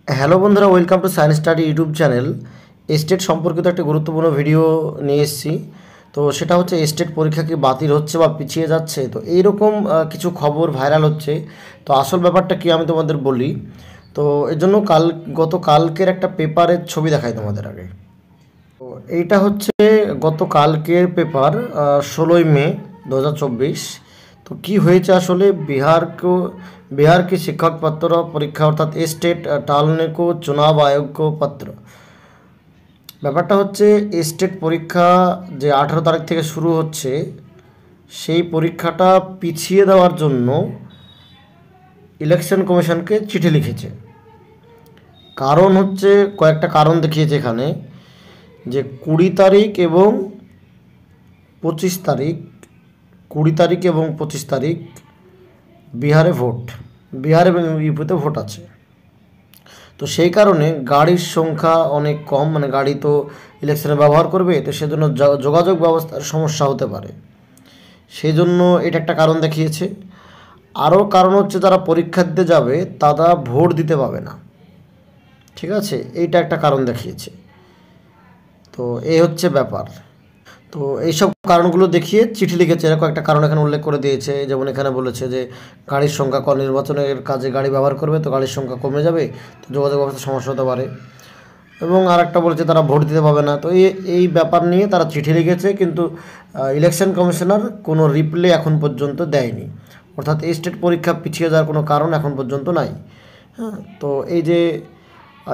Hello বন্ধুরা, welcome to science study YouTube channel. State সম্পর্কিত একটা গুরুত্বপূর্ণ ভিডিও নিয়ে এসেছি। তো সেটা হচ্ছে স্টেট পরীক্ষা কি বাতিল হচ্ছে বা পিছিয়ে যাচ্ছে। তো এইরকম কিছু খবর ভাইরাল হচ্ছে। তো আসল ব্যাপারটা কি আমি তোমাদের বলি। তো এর জন্য গতকালকের একটা পেপারের ছবি দেখাই তোমাদের আগে। তো এইটা হচ্ছে গতকালকের পেপার, 16 মে 2024। তো কি হয়েছে আসলে, बिहार की शिक्षक पत्र परीक्षा अर्थात स्टेट टालने को चुनाव आयोग को पत्र। ব্যাপারটা হচ্ছে স্টেট পরীক্ষা যে 18 তারিখ থেকে শুরু হচ্ছে, সেই পরীক্ষাটা পিছিয়ে দেওয়ার জন্য ইলেকশন কমিশনকে চিঠি লিখেছে। কারণ হচ্ছে, কয়েকটা কারণ দেখিয়েছে এখানে, যে 20 তারিখ এবং 25 তারিখ 20 তারিখ এবং 25 তারিখ বিহার এবং ইউপিতে ভোট আছে। তো সেই কারণে গাড়ির সংখ্যা অনেক কম, মানে গাড়ি তো ইলেকশনে ব্যবহার করবে, তো সেজন্য যোগাযোগ ব্যবস্থার সমস্যা হতে পারে। সেই জন্য এটা একটা কারণ দেখিয়েছে। আরও কারণ হচ্ছে, যারা পরীক্ষা দিতে যাবে তারা ভোট দিতে পাবে না। ঠিক আছে, এইটা একটা কারণ দেখিয়েছে। তো এই হচ্ছে ব্যাপার। তো এইসব কারণগুলো দেখিয়ে চিঠি লিখেছে। এরকম একটা কারণ এখানে উল্লেখ করে দিয়েছে, যেমন এখানে বলেছে যে গাড়ির সংখ্যা কম, নির্বাচনের কাজে গাড়ি ব্যবহার করবে তো গাড়ির সংখ্যা কমে যাবে, তো যোগাযোগ ব্যবস্থার সমস্যা হতে পারে। এবং আরেকটা বলেছে তারা ভোট দিতে পাবে না। তো এই ব্যাপার নিয়ে তারা চিঠি লিখেছে, কিন্তু ইলেকশন কমিশনার কোনো রিপ্লাই এখন পর্যন্ত দেয়নি। অর্থাৎ এই স্টেট পরীক্ষা পিছিয়ে যাওয়ার কোনো কারণ এখন পর্যন্ত নাই। হ্যাঁ, তো এই যে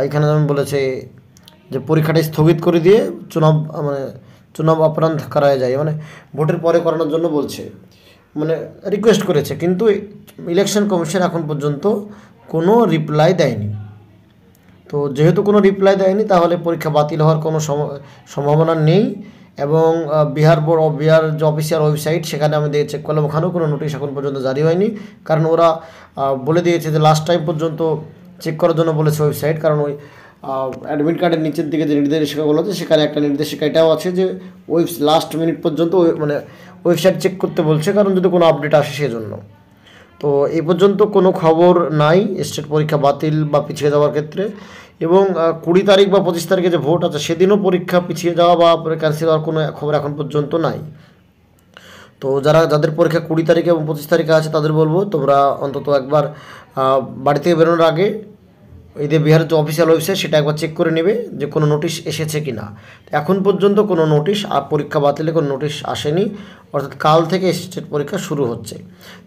এখানে যেমন বলেছে যে পরীক্ষাটা স্থগিত করে দিয়ে চুনাব অপরাধ করা যায়, মানে ভোটের পরে করানোর জন্য বলছে, মানে রিকোয়েস্ট করেছে, কিন্তু ইলেকশন কমিশন এখন পর্যন্ত কোনো রিপ্লাই দেয়নি। তো যেহেতু কোনো রিপ্লাই দেয়নি, তাহলে পরীক্ষা বাতিল হওয়ার কোনো সম্ভাবনা নেই। এবং বিহার যে অফিসিয়াল ওয়েবসাইট, সেখানে আমি চেক করলাম, ওখানেও কোনো নোটিশ এখন পর্যন্ত জারি হয়নি। কারণ ওরা বলে দিয়েছে যে লাস্ট টাইম পর্যন্ত চেক করার জন্য বলেছে ওয়েবসাইট। কারণ ওই অ্যাডমিট কার্ডের নিচের দিকে যে নির্দেশিকাগুলো আছে, সেখানে একটা নির্দেশিকা এটাও আছে যে লাস্ট মিনিট পর্যন্ত মানে ওয়েবসাইট চেক করতে বলছে, কারণ যদি কোনো আপডেট আসে সেজন্য। তো এই পর্যন্ত কোনো খবর নাই স্টেট পরীক্ষা বাতিল বা পিছিয়ে যাওয়ার ক্ষেত্রে। এবং 20 তারিখ বা 25 তারিখে যে ভোট আছে, সেদিনও পরীক্ষা পিছিয়ে যাওয়া বা ক্যান্সেল হওয়ার কোনো খবর এখন পর্যন্ত নাই। তো যাদের পরীক্ষা 20 তারিখে এবং 25 তারিখে আছে, তাদের বলবো তোমরা অন্তত একবার বাড়ি থেকে বেরোনোর আগে এদের বিহারের যে অফিসিয়াল ওয়েবসাইট, সেটা একবার চেক করে নেবে যে কোনো নোটিশ এসেছে কি না। এখন পর্যন্ত কোনো নোটিশ আর পরীক্ষা বাতিলে কোনো নোটিশ আসেনি। অর্থাৎ কাল থেকে স্টেট পরীক্ষা শুরু হচ্ছে।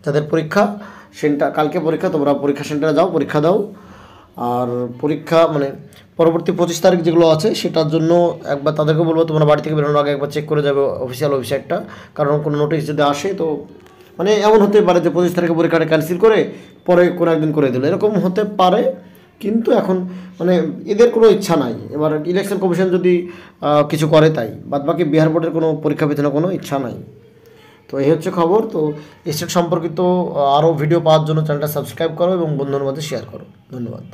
যাদের পরীক্ষা কালকে পরীক্ষা, তোমরা পরীক্ষা সেন্টারে যাও, পরীক্ষা দাও। আর পরীক্ষা মানে পরবর্তী 25 তারিখ যেগুলো আছে, সেটার জন্য একবার তাদেরকে বলবো তোমরা বাড়ি থেকে বেরোনোর আগে একবার চেক করে যাবে অফিসিয়াল ওয়েবসাইটটা। কারণ কোনো নোটিশ যদি আসে, তো মানে এমন হতে পারে যে 25 তারিখে পরীক্ষাটা ক্যান্সেল করে পরে কোনো একদিন করে দিল, এরকম হতে পারে। কিন্তু এখন মানে এদের কোনো ইচ্ছা নাই। এবার ইলেকশন কমিশন যদি কিছু করে, তাই বাদবাকি বিহার বোর্ডের কোনো পরীক্ষা পেছনে কোনো ইচ্ছা নাই। তো এই হচ্ছে খবর। তো স্টেট সম্পর্কিত আরও ভিডিও পাওয়ার জন্য চ্যানেলটা সাবস্ক্রাইব করো এবং বন্ধুদের মধ্যে শেয়ার করো। ধন্যবাদ।